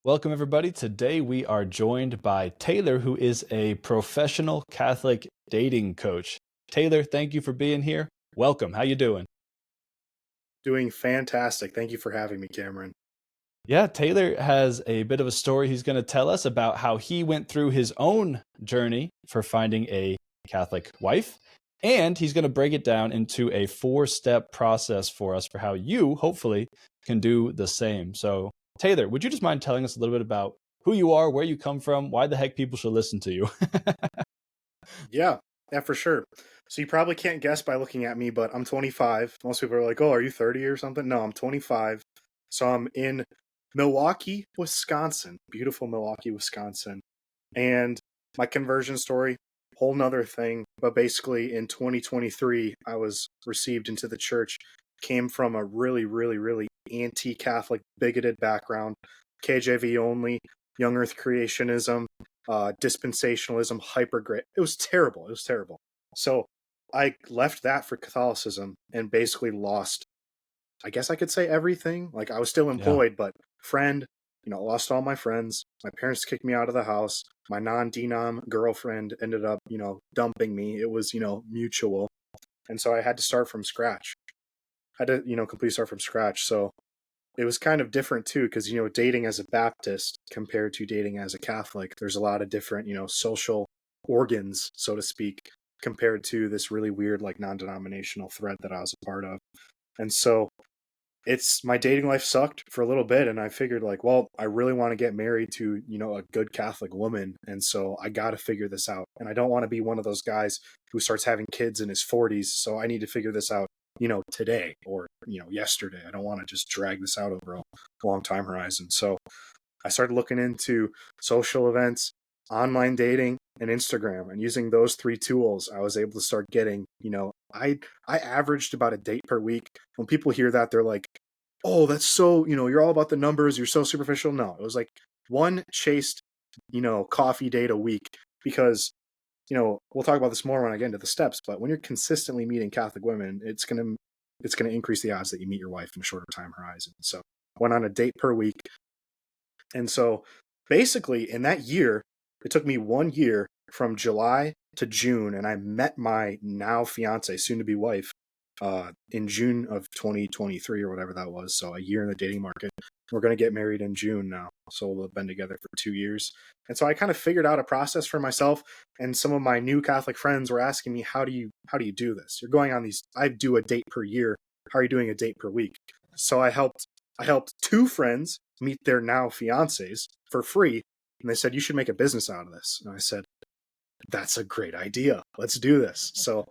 Welcome, everybody. Today we are joined by Taylor, who is a professional Catholic dating coach. Taylor, thank you for being here. Welcome. How you doing? Doing fantastic. Thank you for having me, Cameron. Yeah, Taylor has a bit of a story he's going to tell us about how he went through his own journey for finding a Catholic wife. And he's going to break it down into a 4-step process for us for how you, hopefully, can do the same. So, Taylor, would you just mind telling us a little bit about who you are, where you come from, why the heck people should listen to you? Yeah, yeah, for sure. So you probably can't guess by looking at me, but I'm 25. Most people are like, "Oh, are you 30 or something?" No, I'm 25. So I'm in Milwaukee, Wisconsin. Beautiful Milwaukee, Wisconsin. And my conversion story, whole nother thing. But basically, in 2023, I was received into the church. Came from a really, really, really anti-Catholic, bigoted background, KJV only, young Earth creationism, dispensationalism, hyper gray. It was terrible. It was terrible. So I left that for Catholicism and basically lost, I guess I could say, everything. Like, I was still Yeah. employed, but friend, lost all my friends. My parents kicked me out of the house. My non-denom girlfriend ended up, dumping me. It was, mutual. And so I had to start from scratch. I had to, completely start from scratch. So it was kind of different too, because, dating as a Baptist compared to dating as a Catholic, there's a lot of different, social organs, so to speak, compared to this really weird, like, non-denominational thread that I was a part of. And so it's my dating life sucked for a little bit, and I figured, like, well, I really want to get married to, a good Catholic woman, and so I got to figure this out. And I don't want to be one of those guys who starts having kids in his 40s, so I need to figure this out, today or, yesterday. I don't want to just drag this out over a long time horizon. So I started looking into social events, online dating, and Instagram. And using those three tools, I was able to start getting, I averaged about a date per week. When people hear that, they're like, "Oh, that's so, you're all about the numbers, you're so superficial." No, it was like one chaste, coffee date a week, because, we'll talk about this more when I get into the steps, but when you're consistently meeting Catholic women, it's gonna increase the odds that you meet your wife in a shorter time horizon. So I went on a date per week. And so basically, in that year, it took me 1 year from July to June, and I met my now fiance, soon to be wife, in June of 2023 or whatever that was. So a year in the dating market. We're going to get married in June now. So we'll have been together for 2 years. And so I kind of figured out a process for myself. And some of my new Catholic friends were asking me, how do you do this? You're going on these, I do a date per year. How are you doing a date per week? So I helped two friends meet their now fiancés for free. And they said, "You should make a business out of this." And I said, "That's a great idea. Let's do this." So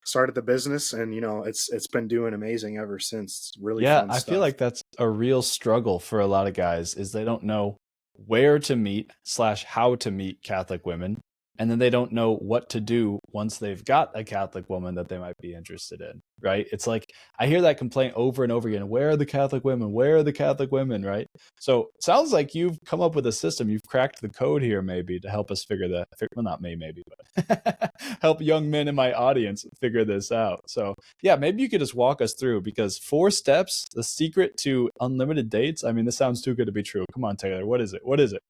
started the business, and it's been doing amazing ever since. It's really Yeah, fun I feel stuff. like that's a real struggle for a lot of guys is they don't know where to meet slash how to meet Catholic women. And then they don't know what to do once they've got a Catholic woman that they might be interested in, right? It's like I hear that complaint over and over again. Where are the Catholic women? Where are the Catholic women, right? So sounds like you've come up with a system. You've cracked the code here, maybe, to help us figure that. Well, not me, maybe, but help young men in my audience figure this out. So yeah, maybe you could just walk us through because 4 steps, the secret to unlimited dates. I mean, this sounds too good to be true. Come on, Taylor. What is it? What is it?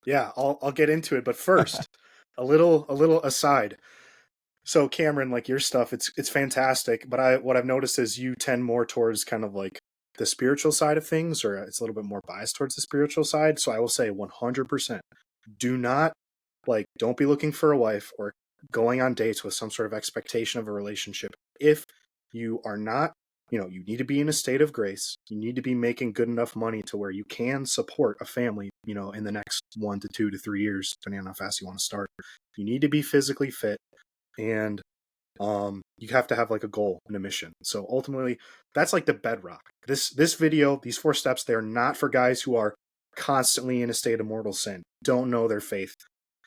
Yeah, I'll get into it, but first, a little aside. So Cameron, like, your stuff, it's fantastic, but I what I've noticed is you tend more towards kind of like the spiritual side of things, or it's a little bit more biased towards the spiritual side. So I will say 100%, do not, like, don't be looking for a wife or going on dates with some sort of expectation of a relationship. If you are not, you need to be in a state of grace. You need to be making good enough money to where you can support a family, in the next 1 to 2 to 3 years, depending on how fast you want to start. You need to be physically fit, and you have to have, like, a goal and a mission. So ultimately, that's like the bedrock. This video, these 4 steps, they're not for guys who are constantly in a state of mortal sin, don't know their faith,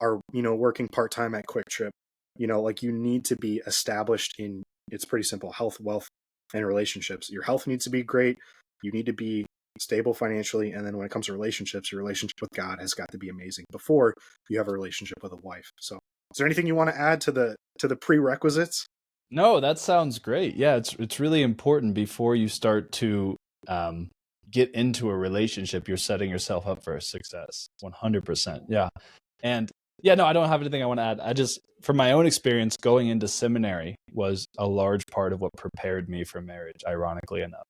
are, working part-time at Quick Trip. Like, you need to be established in, it's pretty simple, health, wealth, and relationships. Your health needs to be great. You need to be stable financially, and then when it comes to relationships, your relationship with God has got to be amazing before you have a relationship with a wife. So is there anything you want to add to the prerequisites? No, that sounds great. Yeah, it's really important before you start to um, get into a relationship, you're setting yourself up for success. 100%. Yeah. And yeah, no, I don't have anything I want to add. I just, from my own experience, going into seminary was a large part of what prepared me for marriage, ironically enough.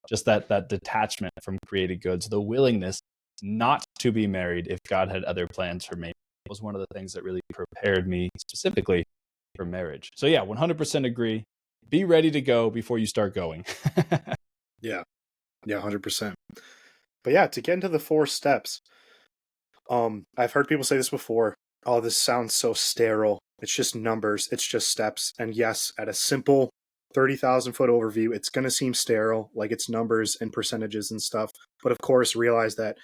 Just that detachment from created goods, the willingness not to be married if God had other plans for me was one of the things that really prepared me specifically for marriage. So yeah, 100% agree. Be ready to go before you start going. Yeah. Yeah, 100%. But yeah, to get into the 4 steps, I've heard people say this before. Oh, this sounds so sterile. It's just numbers. It's just steps. And yes, at a simple 30,000 foot overview, it's going to seem sterile, like it's numbers and percentages and stuff. But of course, realize that,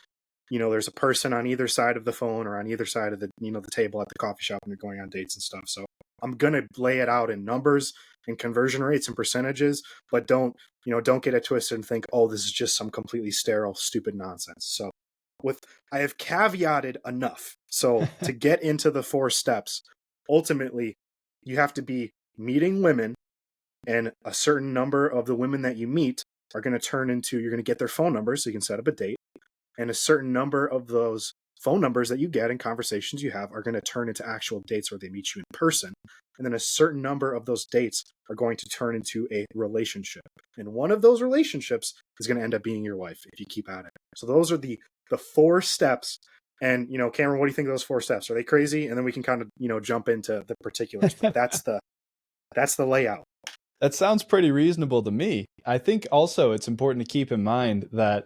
there's a person on either side of the phone or on either side of the, the table at the coffee shop when you're going on dates and stuff. So I'm going to lay it out in numbers and conversion rates and percentages, but don't get it twisted and think, oh, this is just some completely sterile, stupid nonsense. So I have caveated enough. So to get into the 4 steps, ultimately, you have to be meeting women, and a certain number of the women that you meet are going to you're going to get their phone numbers so you can set up a date. And a certain number of those phone numbers that you get and conversations you have are going to turn into actual dates where they meet you in person. And then a certain number of those dates are going to turn into a relationship. And one of those relationships is going to end up being your wife if you keep at it. So those are the 4 steps. And, Cameron, what do you think of those 4 steps? Are they crazy? And then we can kind of, jump into the particulars. But that's the layout. That sounds pretty reasonable to me. I think also it's important to keep in mind that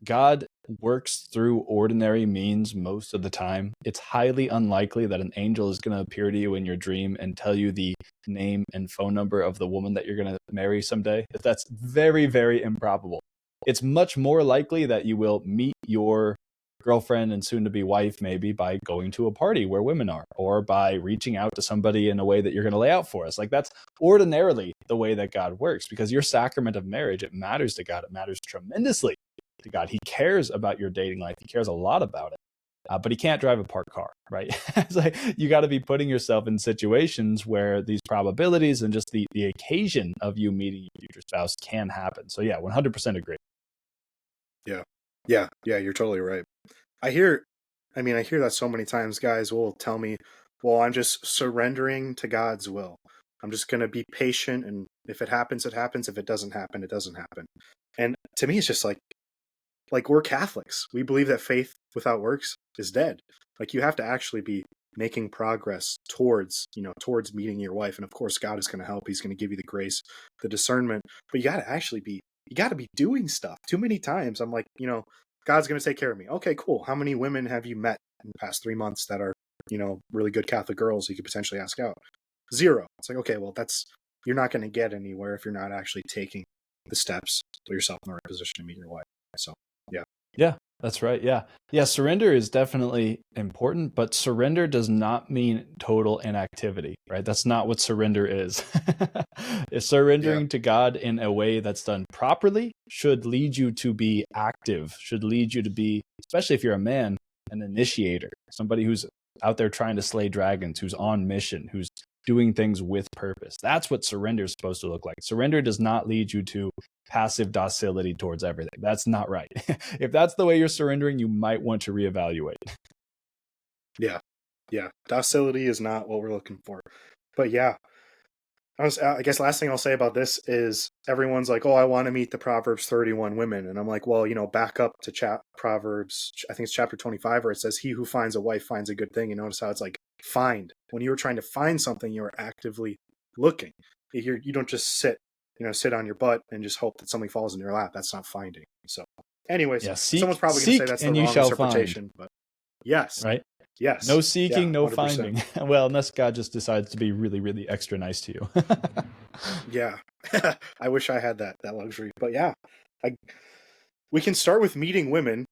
God works through ordinary means most of the time. It's highly unlikely that an angel is going to appear to you in your dream and tell you the name and phone number of the woman that you're going to marry someday. That's very, very improbable. It's much more likely that you will meet your girlfriend and soon to be wife maybe by going to a party where women are, or by reaching out to somebody in a way that you're going to lay out for us. Like, that's ordinarily the way that God works, because your sacrament of marriage, it matters to God. It matters tremendously to God. He cares about your dating life. He cares a lot about it. But he can't drive a parked car, right? It's like you got to be putting yourself in situations where these probabilities and just the occasion of you meeting your future spouse can happen. So yeah, 100% agree. Yeah, you're totally right. I hear that so many times. Guys will tell me, well, I'm just surrendering to God's will. I'm just going to be patient, and if it happens, it happens. If it doesn't happen, it doesn't happen. And to me, it's just like we're Catholics. We believe that faith without works is dead. Like, you have to actually be making progress towards meeting your wife. And of course, God is going to help. He's going to give you the grace, the discernment, but you got to be doing stuff. Too many times I'm like, God's going to take care of me. Okay, cool. How many women have you met in the past 3 months that are, really good Catholic girls you could potentially ask out? 0. It's like, okay, well, you're not going to get anywhere if you're not actually taking the steps to put yourself in the right position to meet your wife. So, yeah. Yeah, that's right. Yeah. Yeah. Surrender is definitely important, but surrender does not mean total inactivity, right? That's not what surrender is. Surrendering to God in a way that's done properly should lead you to be active, should lead you to be, especially if you're a man, an initiator, somebody who's out there trying to slay dragons, who's on mission, who's doing things with purpose. That's what surrender is supposed to look like. Surrender does not lead you to passive docility towards everything. That's not right. If that's the way you're surrendering, you might want to reevaluate. Yeah. Docility is not what we're looking for. But yeah, I guess last thing I'll say about this is everyone's like, oh, I want to meet the Proverbs 31 women. And I'm like, well, back up to Proverbs, I think it's chapter 25, where it says, he who finds a wife finds a good thing. And notice how it's like, find. When you were trying to find something, you were actively looking. You don't just sit on your butt and just hope that something falls in your lap. That's not finding. So anyways, yeah, someone's probably going to say that's the wrong interpretation. But yes. Right? Yes. No seeking, no 100%. finding. Well, unless God just decides to be really, really extra nice to you. Yeah. I wish I had that luxury. But yeah, we can start with meeting women.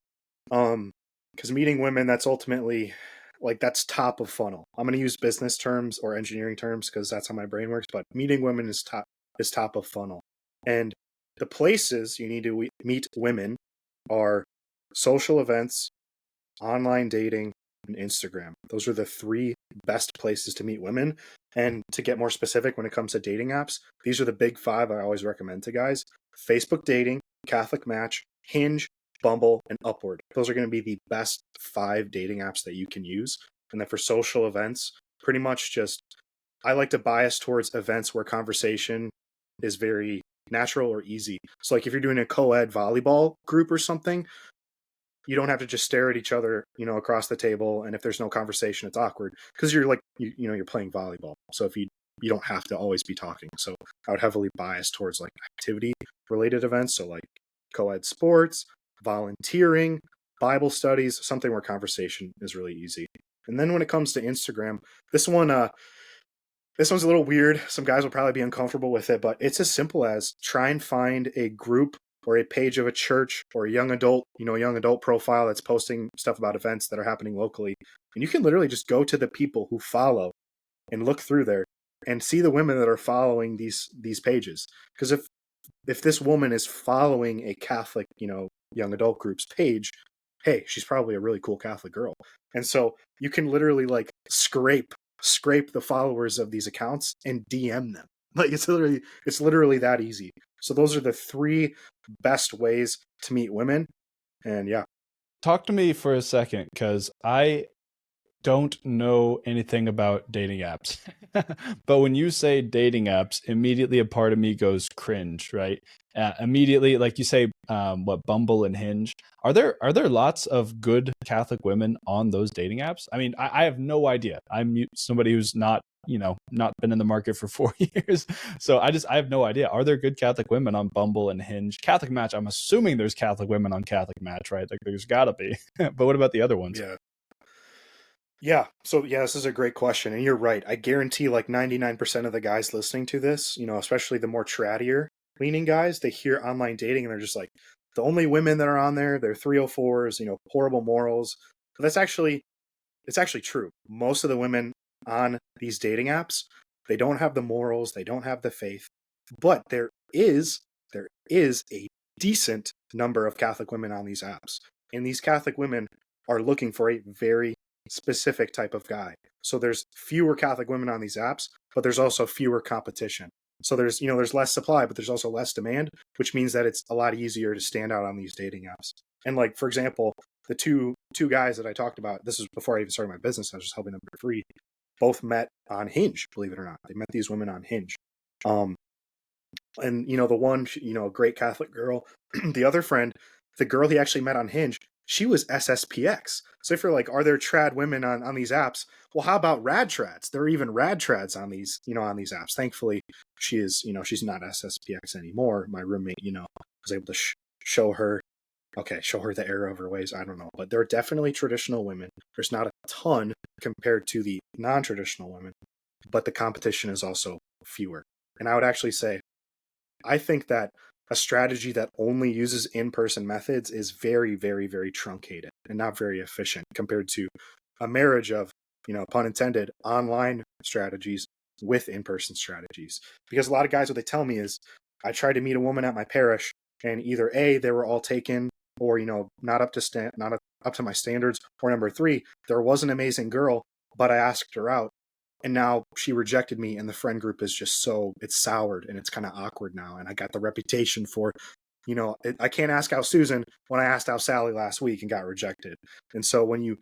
Because meeting women, that's ultimately that's top of funnel. I'm going to use business terms or engineering terms because that's how my brain works. But meeting women is top of funnel. And the places you need to meet women are social events, online dating, and Instagram. Those are the 3 best places to meet women. And to get more specific, when it comes to dating apps, these are the big 5 I always recommend to guys: Facebook dating, Catholic Match, Hinge, Bumble, and Upward. Those are going to be the best 5 dating apps that you can use. And then for social events, pretty much just, I like to bias towards events where conversation is very natural or easy. So like if you're doing a co-ed volleyball group or something, you don't have to just stare at each other, across the table. And if there's no conversation, it's awkward because you're like, you're playing volleyball. So if you don't have to always be talking. So I would heavily bias towards like activity related events. So like co-ed sports, volunteering, Bible studies, something where conversation is really easy. And then when it comes to Instagram, this one's a little weird. Some guys will probably be uncomfortable with it, but it's as simple as try and find a group or a page of a church or a young adult, young adult profile that's posting stuff about events that are happening locally. And you can literally just go to the people who follow and look through there and see the women that are following these pages. Because if this woman is following a Catholic, young adult group's page, hey, she's probably a really cool Catholic girl. And so you can literally like scrape the followers of these accounts and DM them. Like it's literally that easy. So those are the 3 best ways to meet women. And yeah. Talk to me for a second, because I don't know anything about dating apps. But when you say dating apps, immediately a part of me goes cringe, right? Immediately, like you say, what, Bumble and Hinge? Are there lots of good Catholic women on those dating apps? I mean, I have no idea. I'm somebody who's not been in the market for 4 years, so I have no idea. Are there good Catholic women on Bumble and Hinge? Catholic Match, I'm assuming there's Catholic women on Catholic Match, right? Like there's got to be. But what about the other ones? Yeah. Yeah. So yeah, this is a great question. And you're right. I guarantee like 99% of the guys listening to this, especially the more trattier leaning guys, they hear online dating and they're just like, the only women that are on there, they're 304s, horrible morals. But it's actually true. Most of the women on these dating apps, they don't have the morals, they don't have the faith. But there is a decent number of Catholic women on these apps. And these Catholic women are looking for a very specific type of guy. So there's fewer Catholic women on these apps, but there's also fewer competition. So there's less supply, but there's also less demand, which means that it's a lot easier to stand out on these dating apps. And like, for example, the two guys that I talked about, this was before I even started my business, I was just helping them for free, both met on Hinge, believe it or not. They met these women on Hinge. And the one, a great Catholic girl, the other friend, the girl he actually met on Hinge, she was SSPX. So if you're like, are there trad women on these apps? Well, how about rad trads? There are even rad trads on these, on these apps. Thankfully, she is, she's not SSPX anymore. My roommate, was able to show her the error of her ways. I don't know, but there are definitely traditional women. There's not a ton compared to the non-traditional women, but the competition is also fewer. And I would actually say, I think that a strategy that only uses in-person methods is very, very, very truncated and not very efficient compared to a marriage of, pun intended, online strategies with in-person strategies. Because a lot of guys, what they tell me is, I tried to meet a woman at my parish, and either A, they were all taken, or not up to my standards, or number 3, there was an amazing girl, but I asked her out, and now she rejected me, and the friend group is just it's soured and it's kind of awkward now. And I got the reputation for, I can't ask out Susan when I asked out Sally last week and got rejected. And so when you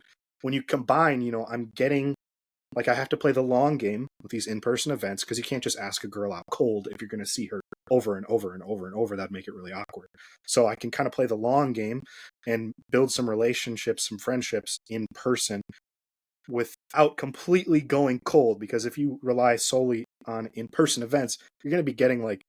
combine, I'm getting, like, I have to play the long game with these in-person events, because you can't just ask a girl out cold if you're going to see her over and over and over and over. That'd make it really awkward. So I can kind of play the long game and build some relationships, some friendships in person without completely going cold. Because if you rely solely on in-person events, you're going to be getting like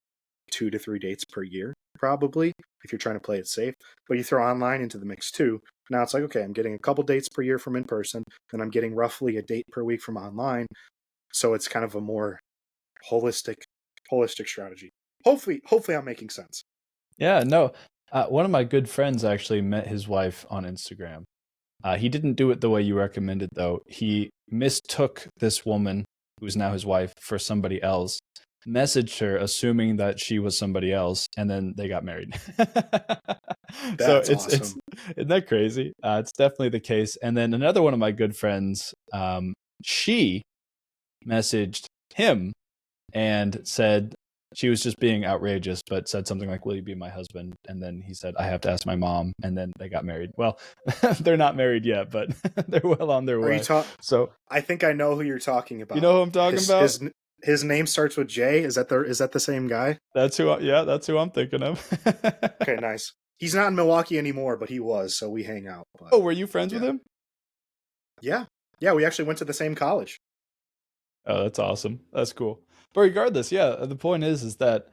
2 to 3 dates per year, probably, if you're trying to play it safe. But you throw online into the mix too. Now it's like, okay, I'm getting a couple dates per year from in-person, and I'm getting roughly a date per week from online. So it's kind of a more holistic strategy. Hopefully I'm making sense. Yeah, no. One of my good friends actually met his wife on Instagram. He didn't do it the way you recommended, though. He mistook this woman, who is now his wife, for somebody else, messaged her assuming that she was somebody else, and then they got married. So That's awesome. isn't that crazy? It's definitely the case. And then another one of my good friends, she messaged him and said, she was just being outrageous, but said something like, "Will you be my husband?" And then he said, "I have to ask my mom." And then they got married. Well, they're not married yet, but they're well on their Are you way. talking? So I think I know who you're talking you about. know who I'm talking about? His name starts with J. Is that the same guy? That's who. Yeah, that's who I'm thinking of. Okay, nice. He's not in Milwaukee anymore, but he was, so we hang out. But Oh, were you friends with yeah, him? yeah, yeah. We actually went to the same college. Oh, that's awesome. That's cool. But regardless, yeah, the point is that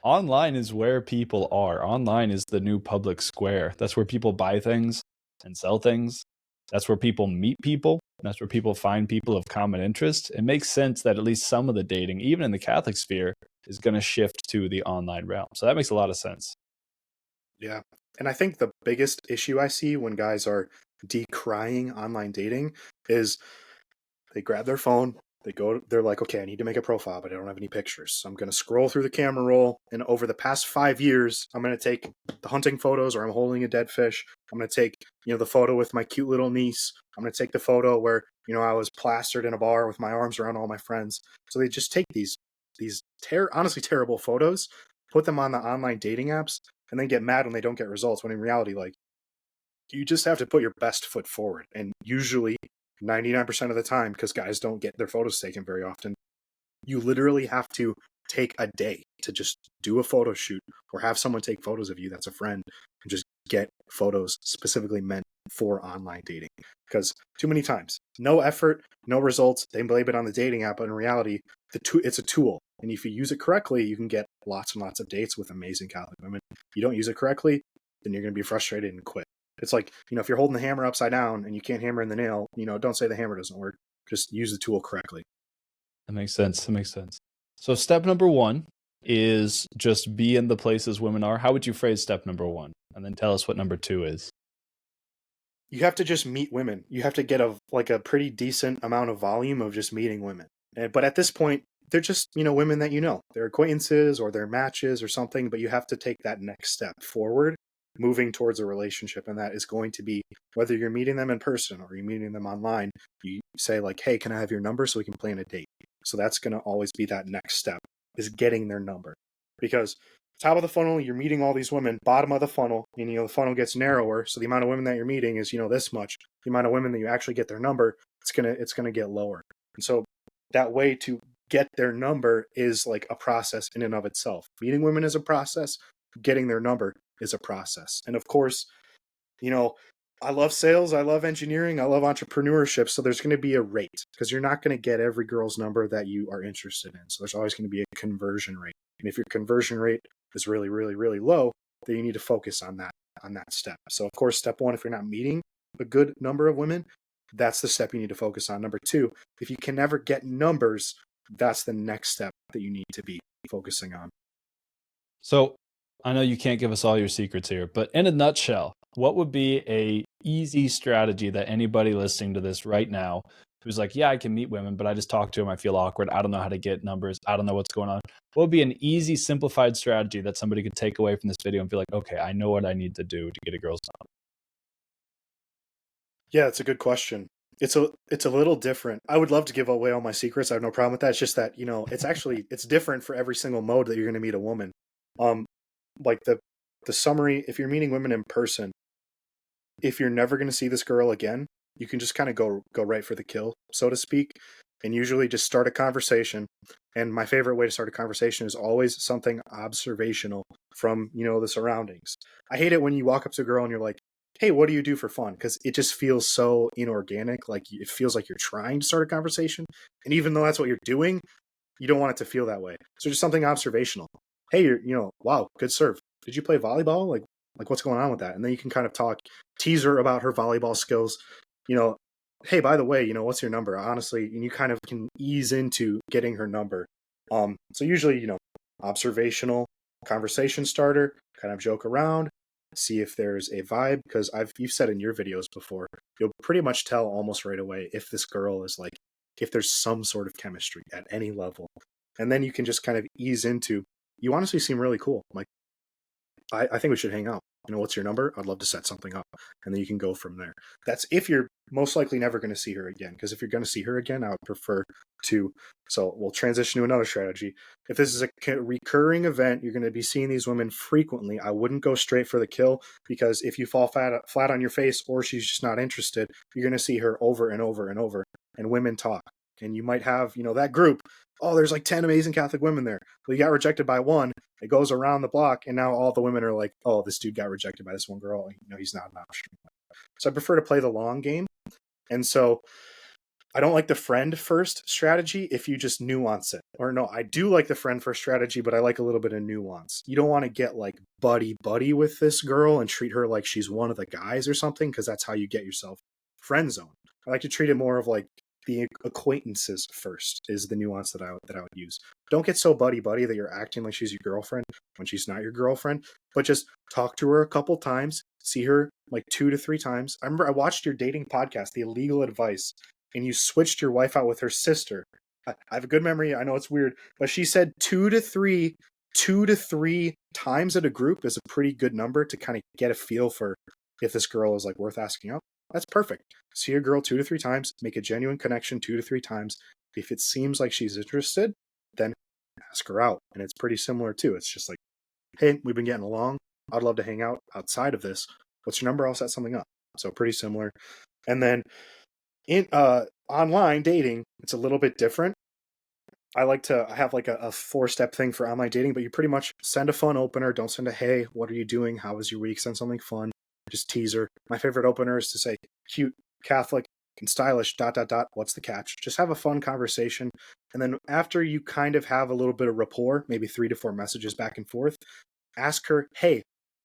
online is where people are. Online is the new public square. That's where people buy things and sell things. That's where people meet people. That's where people find people of common interest. It makes sense that at least some of the dating, even in the Catholic sphere, is going to shift to the online realm. So that makes a lot of sense. Yeah, and I think the biggest issue I see when guys are decrying online dating is they grab their phone, they're like, okay, I need to make a profile, but I don't have any pictures. So I'm going to scroll through the camera roll, and over the past 5 years, I'm going to take the hunting photos where I'm holding a dead fish. I'm going to take, the photo with my cute little niece. I'm going to take the photo where, I was plastered in a bar with my arms around all my friends. So they just take these honestly terrible photos, put them on the online dating apps, and then get mad when they don't get results. When in reality, like, you just have to put your best foot forward. And usually 99% of the time, because guys don't get their photos taken very often, you literally have to take a day to just do a photo shoot or have someone take photos of you that's a friend and just get photos specifically meant for online dating. Because too many times, no effort, no results, they blame it on the dating app, but in reality, it's a tool. And if you use it correctly, you can get lots and lots of dates with amazing Catholic women. If you don't use it correctly, then you're going to be frustrated and quit. It's like, if you're holding the hammer upside down and you can't hammer in the nail, don't say the hammer doesn't work. Just use the tool correctly. That makes sense. That makes sense. So step number one is just be in the places women are. How would you phrase step number one? And then tell us what number two is. You have to just meet women. You have to get a pretty decent amount of volume of just meeting women. But at this point, they're just, women that they're acquaintances or they're matches or something, but you have to take that next step forward, moving towards a relationship. And that is going to be whether you're meeting them in person or you're meeting them online, you say like, hey, can I have your number so we can plan a date? So that's going to always be that next step, is getting their number. Because top of the funnel, you're meeting all these women. Bottom of the funnel, and the funnel gets narrower, so the amount of women that you're meeting is this much. The amount of women that you actually get their number, it's gonna get lower. And so that way to get their number is like a process in and of itself. Meeting women is a process. Getting their number is a process. And of course, I love sales, I love engineering, I love entrepreneurship. So there's going to be a rate, because you're not going to get every girl's number that you are interested in. So there's always going to be a conversion rate. And if your conversion rate is really, really, really low, then you need to focus on that step. So of course, step one, if you're not meeting a good number of women, that's the step you need to focus on. Number two, if you can never get numbers, that's the next step that you need to be focusing on. So I know you can't give us all your secrets here, but in a nutshell, what would be a easy strategy that anybody listening to this right now who's like, yeah, I can meet women, but I just talk to them, I feel awkward, I don't know how to get numbers, I don't know what's going on. What would be an easy, simplified strategy that somebody could take away from this video and be like, okay, I know what I need to do to get a girl's number? Yeah, it's a good question. It's a little different. I would love to give away all my secrets. I have no problem with that. It's just that, it's different for every single mode that you're going to meet a woman. Um, like the summary, if you're meeting women in person, if you're never going to see this girl again, you can just kind of go right for the kill, so to speak, and usually just start a conversation. And my favorite way to start a conversation is always something observational from, the surroundings. I hate it when you walk up to a girl and you're like, hey, what do you do for fun? Because it just feels so inorganic. Like, it feels like you're trying to start a conversation. And even though that's what you're doing, you don't want it to feel that way. So just something observational. Hey, wow, good serve. Did you play volleyball? Like what's going on with that? And then you can kind of tease her about her volleyball skills. Hey, by the way, what's your number? Honestly, and you kind of can ease into getting her number. So usually, observational conversation starter, kind of joke around, see if there's a vibe, because you've said in your videos before, you'll pretty much tell almost right away if this girl is like, if there's some sort of chemistry at any level. And then you can just kind of ease into, you honestly seem really cool. Like, I think we should hang out. what's your number? I'd love to set something up. And then you can go from there. That's if you're most likely never going to see her again. Because if you're going to see her again, I would prefer to. So we'll transition to another strategy. If this is a recurring event, you're going to be seeing these women frequently. I wouldn't go straight for the kill, because if you fall flat on your face or she's just not interested, you're going to see her over and over and over. And women talk. And you might have, that group. Oh, there's like 10 amazing Catholic women there. Well, you got rejected by one. It goes around the block, and now all the women are like, oh, this dude got rejected by this one girl. He's not an option. So I prefer to play the long game. And so I don't like the friend first strategy if you just nuance it. Or no, I do like the friend first strategy, but I like a little bit of nuance. You don't want to get like buddy with this girl and treat her like she's one of the guys or something, because that's how you get yourself friend zone. I like to treat it more of like the acquaintances first is the nuance that I would use. Don't get so buddy that you're acting like she's your girlfriend when she's not your girlfriend, but just talk to her a couple times, see her like 2 to 3 times. I remember I watched your dating podcast, The Illegal Advice, and you switched your wife out with her sister. I have a good memory. I know it's weird, but she said 2 to 3 times at a group is a pretty good number to kind of get a feel for if this girl is like worth asking out. That's perfect. See a girl 2 to 3 times, make a genuine connection 2 to 3 times. If it seems like she's interested, then ask her out. And it's pretty similar too. It's just like, hey, we've been getting along. I'd love to hang out outside of this. What's your number? I'll set something up. So pretty similar. And then in online dating, it's a little bit different. I like to have like a 4-step thing for online dating, but you pretty much send a fun opener. Don't send a, hey, what are you doing? How was your week? Send something fun. Just teaser. My favorite opener is to say cute, Catholic, and stylish, ... What's the catch? Just have a fun conversation. And then after you kind of have a little bit of rapport, maybe 3 to 4 messages back and forth, ask her, hey,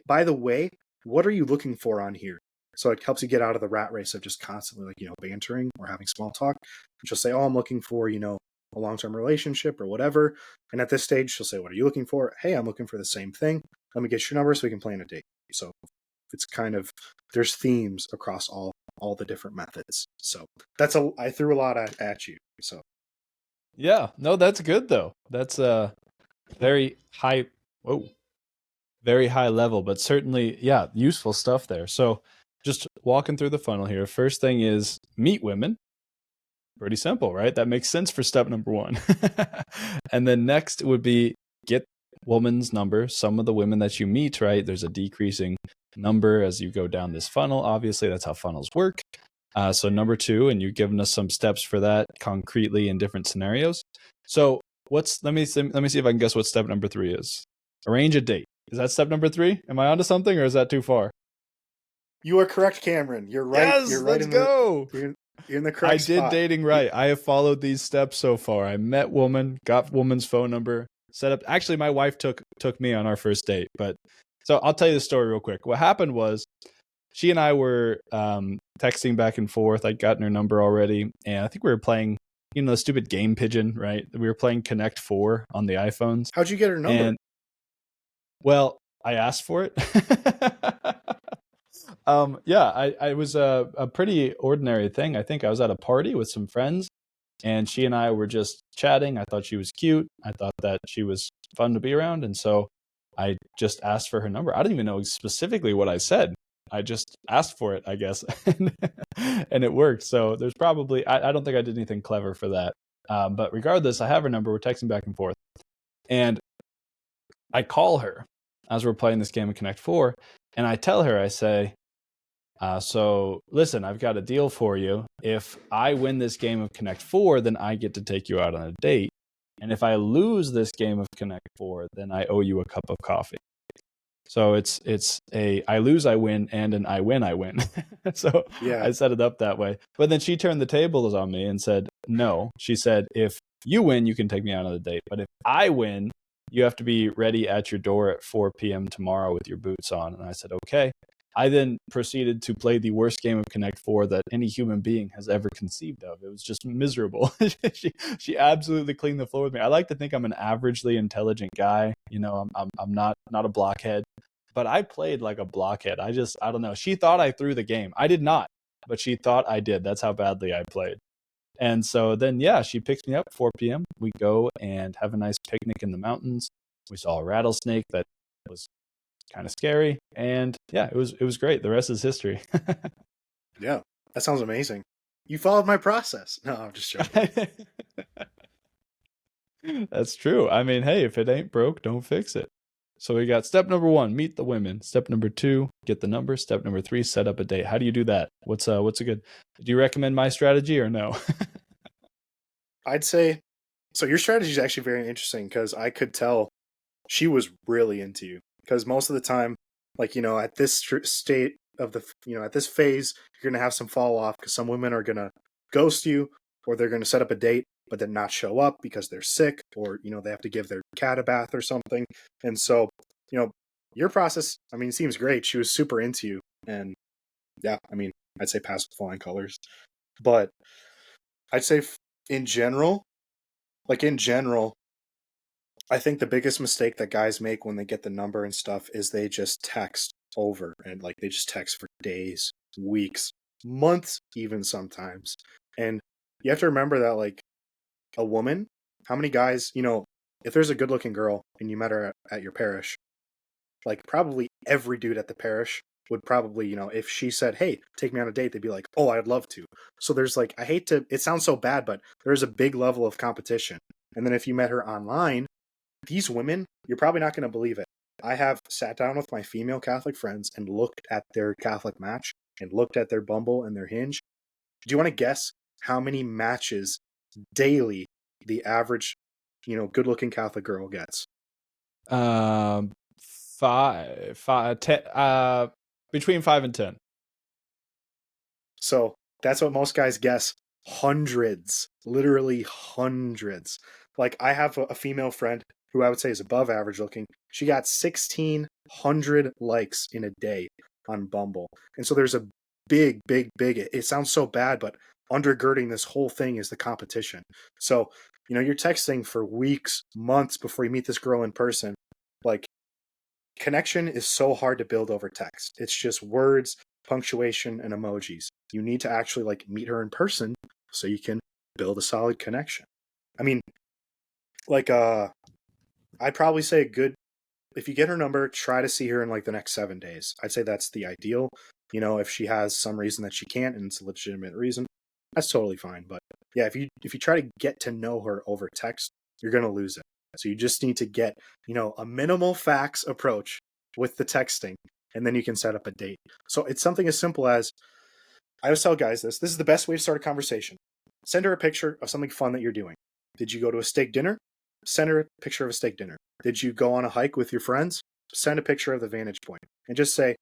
by the way, what are you looking for on here? So it helps you get out of the rat race of just constantly like, bantering or having small talk. And she'll say, oh, I'm looking for, a long-term relationship or whatever. And at this stage, she'll say, what are you looking for? Hey, I'm looking for the same thing. Let me get your number so we can plan a date. So it's kind of, there's themes across all the different methods. So I threw a lot at you. So Yeah, no, that's good though. That's very high, very high level, but certainly, yeah, useful stuff there. So just walking through the funnel here. First thing is meet women. Pretty simple, right? That makes sense for step number 1. And then next would be get woman's number. Some of the women that you meet, right? There's a decreasing number as you go down this funnel. Obviously, that's how funnels work. So number 2, and you've given us some steps for that concretely in different scenarios. So let me see if I can guess what step number 3 is. Arrange a date. Is that step number 3? Am I onto something, or is that too far? You are correct, Cameron. You're right. Yes, You're right. let's go. You're in the correct spot. I did dating right. I have followed these steps so far. I met woman, got woman's phone number, set up. Actually, my wife took me on our first date. But so I'll tell you the story real quick. What happened was she and I were texting back and forth. I'd gotten her number already. And I think we were playing, the stupid game pigeon, right? We were playing Connect 4 on the iPhones. How'd you get her number? And, well, I asked for it. I was a pretty ordinary thing. I think I was at a party with some friends, and she and I were just chatting. I thought she was cute. I thought that she was fun to be around. And so I just asked for her number. I don't even know specifically what I said. I just asked for it, I guess. And it worked. So there's probably, I don't think I did anything clever for that. But regardless, I have her number. We're texting back and forth. And I call her as we're playing this game of Connect 4. And I tell her, I say, so listen, I've got a deal for you. If I win this game of Connect 4, then I get to take you out on a date. And if I lose this game of Connect 4, then I owe you a cup of coffee. So it's a I lose, I win, and an I win, I win. So yeah. I set it up that way. But then she turned the tables on me and said, no. She said, if you win, you can take me out on a date. But if I win, you have to be ready at your door at 4 p.m. tomorrow with your boots on. And I said, okay. I then proceeded to play the worst game of Connect 4 that any human being has ever conceived of. It was just miserable. She absolutely cleaned the floor with me. I like to think I'm an averagely intelligent guy. I'm not a blockhead, but I played like a blockhead. I don't know. She thought I threw the game. I did not, but she thought I did. That's how badly I played. And so then, yeah, she picks me up at 4 p.m. We go and have a nice picnic in the mountains. We saw a rattlesnake that was kind of scary. And yeah, it was great. The rest is history. Yeah, that sounds amazing. You followed my process. No, I'm just joking. That's true. I mean, hey, if it ain't broke, don't fix it. So we got step number 1, meet the women. Step number 2, get the number. Step number 3, set up a date. How do you do that? What's a good? Do you recommend my strategy or no? I'd say so. Your strategy is actually very interesting because I could tell she was really into you. Because most of the time, like, at this state of at this phase, you're going to have some fall off because some women are going to ghost you, or they're going to set up a date but then not show up because they're sick, or, they have to give their cat a bath or something. And so, your process, I mean, it seems great. She was super into you. And yeah, I mean, I'd say pass with flying colors. But I'd say in general, in general, I think the biggest mistake that guys make when they get the number and stuff is they just text over, and like they just text for days, weeks, months, even sometimes. And you have to remember that, like, a woman, how many guys, if there's a good looking girl and you met her at your parish, like probably every dude at the parish would probably, if she said, "Hey, take me on a date," they'd be like, "Oh, I'd love to." So there's, like, I hate to, it sounds so bad, but there's a big level of competition. And then if you met her online, these women, you're probably not going to believe it. I have sat down with my female Catholic friends and looked at their Catholic Match and looked at their Bumble and their Hinge. Do you want to guess how many matches daily the average, good looking Catholic girl gets? um, ten, between 5 and 10. So that's what most guys guess. Hundreds, literally hundreds. Like, I have a female friend who I would say is above average looking. She got 1,600 likes in a day on Bumble. And so there's a big, big, big, it sounds so bad, but undergirding this whole thing is the competition. So, you're texting for weeks, months before you meet this girl in person. Like, connection is so hard to build over text. It's just words, punctuation, and emojis. You need to actually, like, meet her in person so you can build a solid connection. I mean, like, I'd probably say if you get her number, try to see her in like the next 7 days. I'd say that's the ideal. If she has some reason that she can't and it's a legitimate reason, that's totally fine. But yeah, if you try to get to know her over text, you're gonna lose it. So you just need to get, a minimal facts approach with the texting, and then you can set up a date. So it's something as simple as, I always tell guys this is the best way to start a conversation. Send her a picture of something fun that you're doing. Did you go to a steak dinner? Send her a picture of a steak dinner. Did you go on a hike with your friends? Send a picture of the vantage point and just say,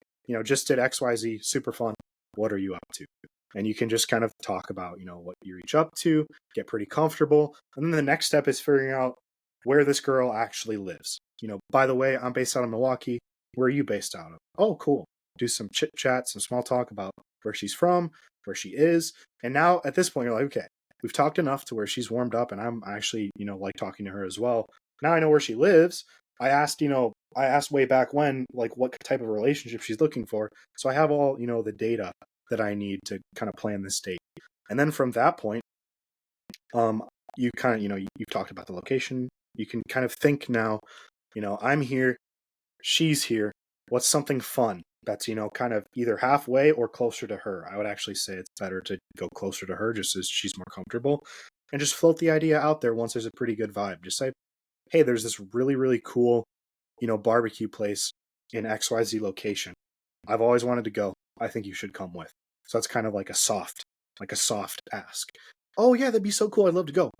just did XYZ, super fun. What are you up to? And you can just kind of talk about, what you're each up to, get pretty comfortable. And then the next step is figuring out where this girl actually lives. By the way, I'm based out of Milwaukee. Where are you based out of? Oh, cool. Do some chit chat, some small talk about where she's from, where she is. And now at this point, you're like, okay, we've talked enough to where she's warmed up, and I'm actually, like talking to her as well. Now I know where she lives. I asked way back when, like, what type of relationship she's looking for. So I have all, the data that I need to kind of plan this date. And then from that point, you kind of, you've talked about the location. You can kind of think now, I'm here, she's here. What's something fun that's, kind of either halfway or closer to her? I would actually say it's better to go closer to her just as she's more comfortable, and just float the idea out there once there's a pretty good vibe. Just say, hey, there's this really, really cool, barbecue place in XYZ location. I've always wanted to go. I think you should come with. So that's kind of like a soft ask. Oh yeah, that'd be so cool. I'd love to go.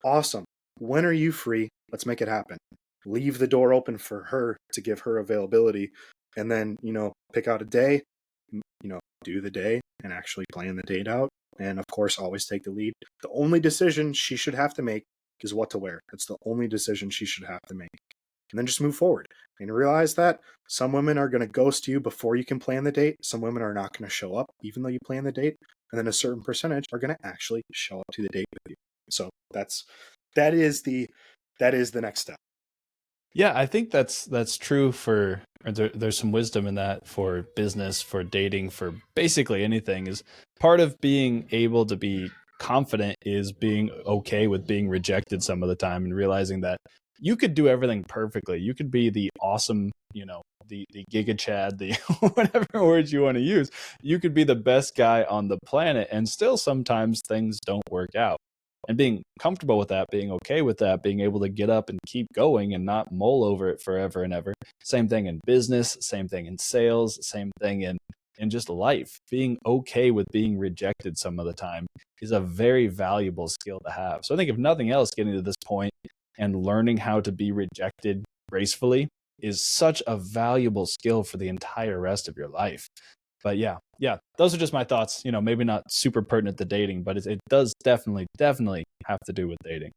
Awesome. When are you free? Let's make it happen. Leave the door open for her to give her availability, and then, pick out a day, do the day and actually plan the date out. And of course, always take the lead. The only decision she should have to make is what to wear. That's the only decision she should have to make. And then just move forward and realize that some women are going to ghost you before you can plan the date. Some women are not going to show up even though you plan the date. And then a certain percentage are going to actually show up to the date with you. So that is the next step. Yeah, I think that's true for there's some wisdom in that for business, for dating, for basically anything. Is part of being able to be confident is being okay with being rejected some of the time and realizing that you could do everything perfectly. You could be the awesome, the Giga Chad, the whatever words you want to use. You could be the best guy on the planet, and still sometimes things don't work out. And being comfortable with that, being okay with that, being able to get up and keep going and not mull over it forever and ever. Same thing in business, same thing in sales, same thing in just life. Being okay with being rejected some of the time is a very valuable skill to have. So I think if nothing else, getting to this point and learning how to be rejected gracefully is such a valuable skill for the entire rest of your life. But yeah, those are just my thoughts. Maybe not super pertinent to dating, but it does definitely have to do with dating.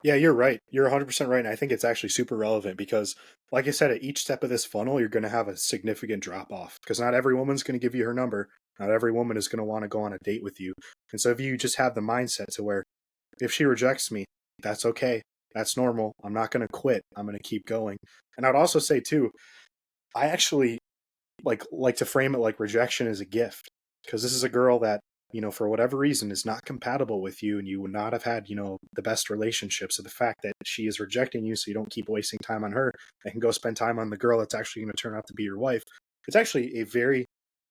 Yeah, you're right. You're 100% right. And I think it's actually super relevant because, like I said, at each step of this funnel, you're going to have a significant drop off because not every woman's going to give you her number. Not every woman is going to want to go on a date with you. And so if you just have the mindset to where if she rejects me, that's okay. That's normal. I'm not going to quit. I'm going to keep going. And I'd also say, too, I actually like to frame it like rejection is a gift because this is a girl that for whatever reason is not compatible with you and you would not have had the best relationship. So the fact that she is rejecting you so you don't keep wasting time on her and can go spend time on the girl that's actually going to turn out to be your wife, it's actually a very,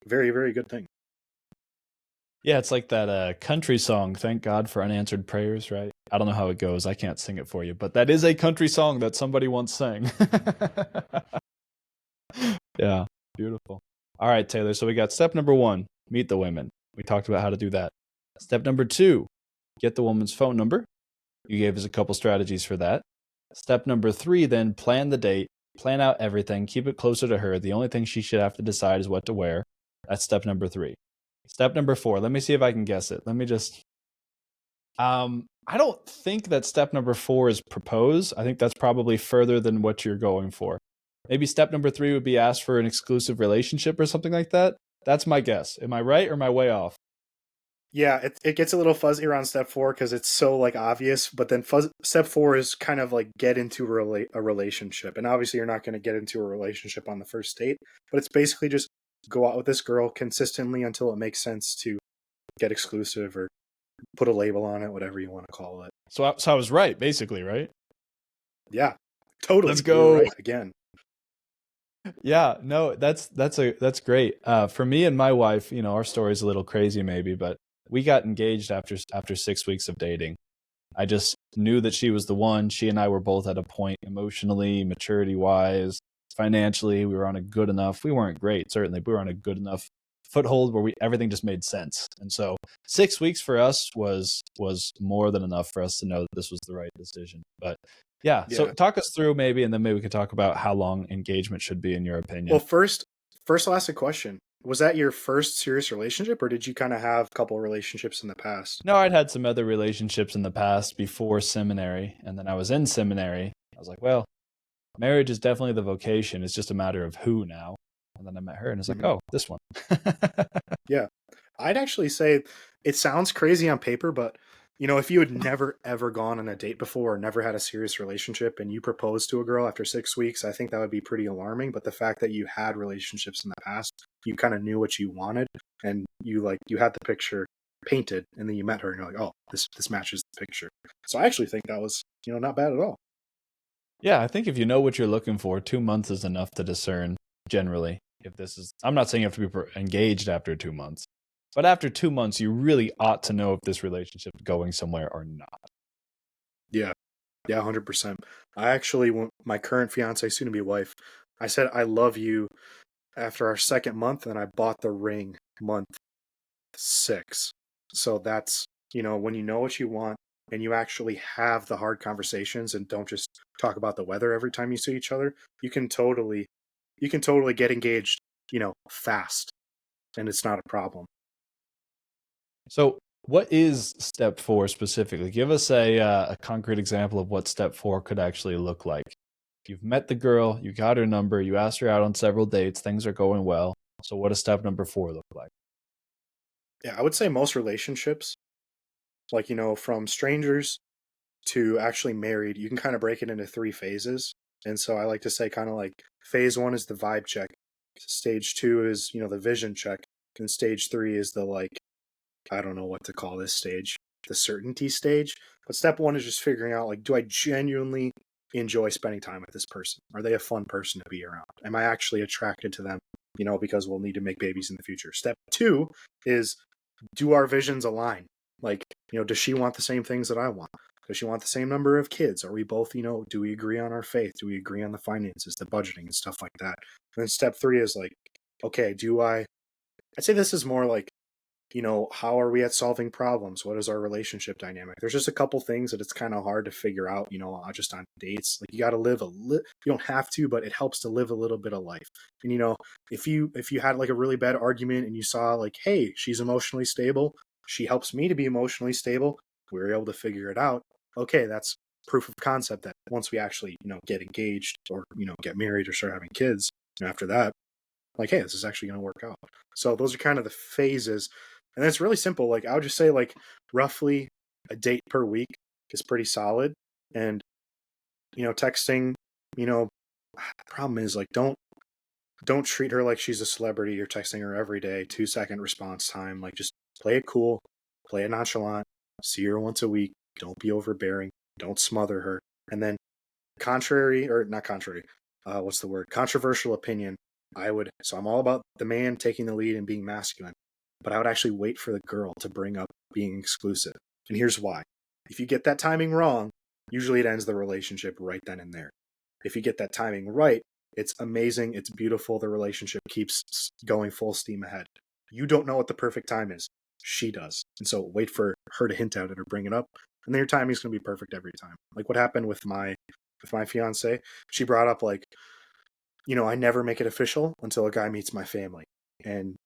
very, very good thing. Yeah, it's like that country song, Thank God for Unanswered Prayers, right? I don't know how it goes. I can't sing it for you, but that is a country song that somebody once sang. Yeah, beautiful. All right, Taylor. So we got step number 1, meet the women. We talked about how to do that. Step number 2, get the woman's phone number. You gave us a couple strategies for that. Step number 3, then plan the date, plan out everything, keep it closer to her. The only thing she should have to decide is what to wear. That's step number 3. Step number 4, let me see if I can guess it. Let me just I don't think that step number 4 is propose. I think that's probably further than what you're going for. Maybe step number 3 would be ask for an exclusive relationship or something like that. That's my guess. Am I right or am I way off? Yeah, it gets a little fuzzy around step 4 because it's so obvious. But then step 4 is kind of like get into a relationship, and obviously you're not going to get into a relationship on the first date. But it's basically just go out with this girl consistently until it makes sense to get exclusive or put a label on it, whatever you want to call it. So I was right, basically, right? Yeah, totally. Let's You were go. right again. Yeah, no, that's great. For me and my wife, our story's a little crazy maybe, but we got engaged after 6 weeks of dating. I just knew that she was the one. She and I were both at a point emotionally, maturity wise, financially. We were on a good enough. We weren't great, certainly, but we were on a good enough foothold where everything just made sense. And so 6 weeks for us was more than enough for us to know that this was the right decision. But yeah, so Yeah. talk us through maybe, and then maybe we could talk about how long engagement should be in your Well, opinion. first I'll ask a question. Was that your first serious relationship, or did you kind of have a couple of relationships in the past? No, I'd had some other relationships in the past before seminary, and then I was in seminary. I was like, well, marriage is definitely the vocation. It's just a matter of who now. And then I met her and it's like, Mhm. oh, this one. Yeah. I'd actually say it sounds crazy on paper, but if you had never ever gone on a date before or never had a serious relationship and you proposed to a girl after 6 weeks, I think that would be pretty alarming. But the fact that you had relationships in the past, you kind of knew what you wanted and you had the picture painted and then you met her and you're like, oh, this matches the picture. So I actually think that was, not bad at all. Yeah, I think if you know what you're looking for, 2 months is enough to discern generally if this is. I'm not saying you have to be engaged after 2 months, but after 2 months, you really ought to know if this relationship is going somewhere or not. Yeah. Yeah, 100%. I actually want my current fiance, soon to be wife. I said I love you after our second month, and I bought the ring month 6. So that's when you know what you want and you actually have the hard conversations and don't just talk about the weather every time you see each other, you can totally get engaged, fast, and it's not a problem. So, what is step 4 specifically? Give us a concrete example of what step 4 could actually look like. You've met the girl, you got her number, you asked her out on several dates, things are going well. So, what does step number 4 look like? Yeah, I would say most relationships, from strangers to actually married, you can kind of break it into 3 phases. And so I like to say kind of like phase 1 is the vibe check. Stage 2 is, the vision check. And stage 3 is the I don't know what to call this stage, the certainty stage. But step 1 is just figuring out do I genuinely enjoy spending time with this person? Are they a fun person to be around? Am I actually attracted to them? Because we'll need to make babies in the future. Step 2 is, do our visions align? Like, does she want the same things that I want? Does she want the same number of kids? Are we both, do we agree on our faith? Do we agree on the finances, the budgeting, and stuff like that? And then step 3 is like, okay, I'd say this is more like, how are we at solving problems? What is our relationship dynamic? There's just a couple things that it's kind of hard to figure out, just on dates. Like, you got to live you don't have to, but it helps to live a little bit of life. And, if you had like a really bad argument and you saw like, hey, she's emotionally stable, she helps me to be emotionally stable, we were able to figure it out. Okay, that's proof of concept that once we actually, get engaged or, get married or start having kids, after that, like, hey, this is actually going to work out. So those are kind of the phases. And it's really simple. Like, I would just say like roughly a date per week is pretty solid. And, texting, the problem is like, don't treat her like she's a celebrity. You're texting her every day, 2-second response time. Like, just play it cool, play it nonchalant, see her once a week. Don't be overbearing. Don't smother her. And then controversial opinion. So I'm all about the man taking the lead and being masculine, but I would actually wait for the girl to bring up being exclusive. And here's why. If you get that timing wrong, usually it ends the relationship right then and there. If you get that timing right, it's amazing. It's beautiful. The relationship keeps going full steam ahead. You don't know what the perfect time is. She does. And so wait for her to hint at it or bring it up. And then your timing is going to be perfect every time. Like what happened with my fiance, she brought up like, I never make it official until a guy meets my family. And,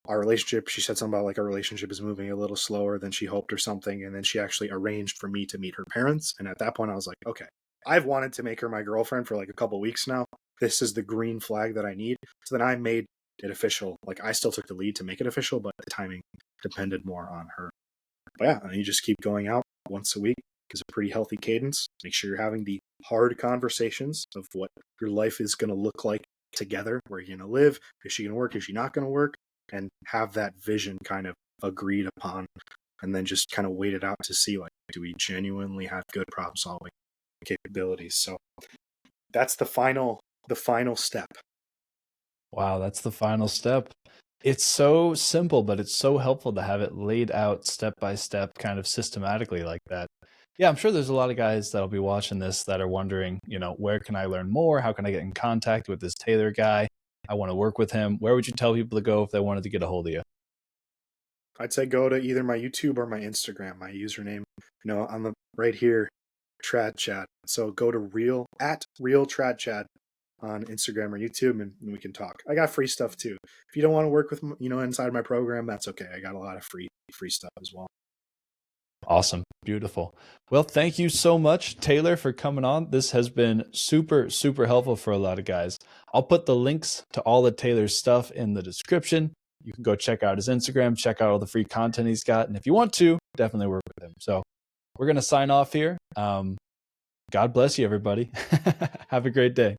our relationship, she said something about like our relationship is moving a little slower than she hoped or something. And then she actually arranged for me to meet her parents. And at that point I was like, okay, I've wanted to make her my girlfriend for like a couple weeks now. This is the green flag that I need. So then I made it official. Like, I still took the lead to make it official, but the timing depended more on her. But yeah, and you just keep going out once a week. Is a pretty healthy cadence. Make sure you're having the hard conversations of what your life is going to look like together. Where you're going to live? Is she going to work? Is she not going to work? And have that vision kind of agreed upon, and then just kind of wait it out to see, like, do we genuinely have good problem solving capabilities? So that's the final step. Wow, that's the final step. It's so simple, but it's so helpful to have it laid out step by step, kind of systematically like that. Yeah, I'm sure there's a lot of guys that'll be watching this that are wondering, where can I learn more? How can I get in contact with this Taylor guy? I want to work with him. Where would you tell people to go if they wanted to get a hold of you? I'd say go to either my YouTube or my Instagram. My username, on the right here, Trad Chat. So go to real Trad Chat on Instagram or YouTube, and we can talk. I got free stuff too. If you don't want to work with, inside my program, that's okay. I got a lot of free stuff as well. Awesome. Beautiful. Well, thank you so much, Taylor, for coming on. This has been super, super helpful for a lot of guys. I'll put the links to all of Taylor's stuff in the description. You can go check out his Instagram, check out all the free content he's got. And if you want to, definitely work with him. So we're going to sign off here. God bless you, everybody. Have a great day.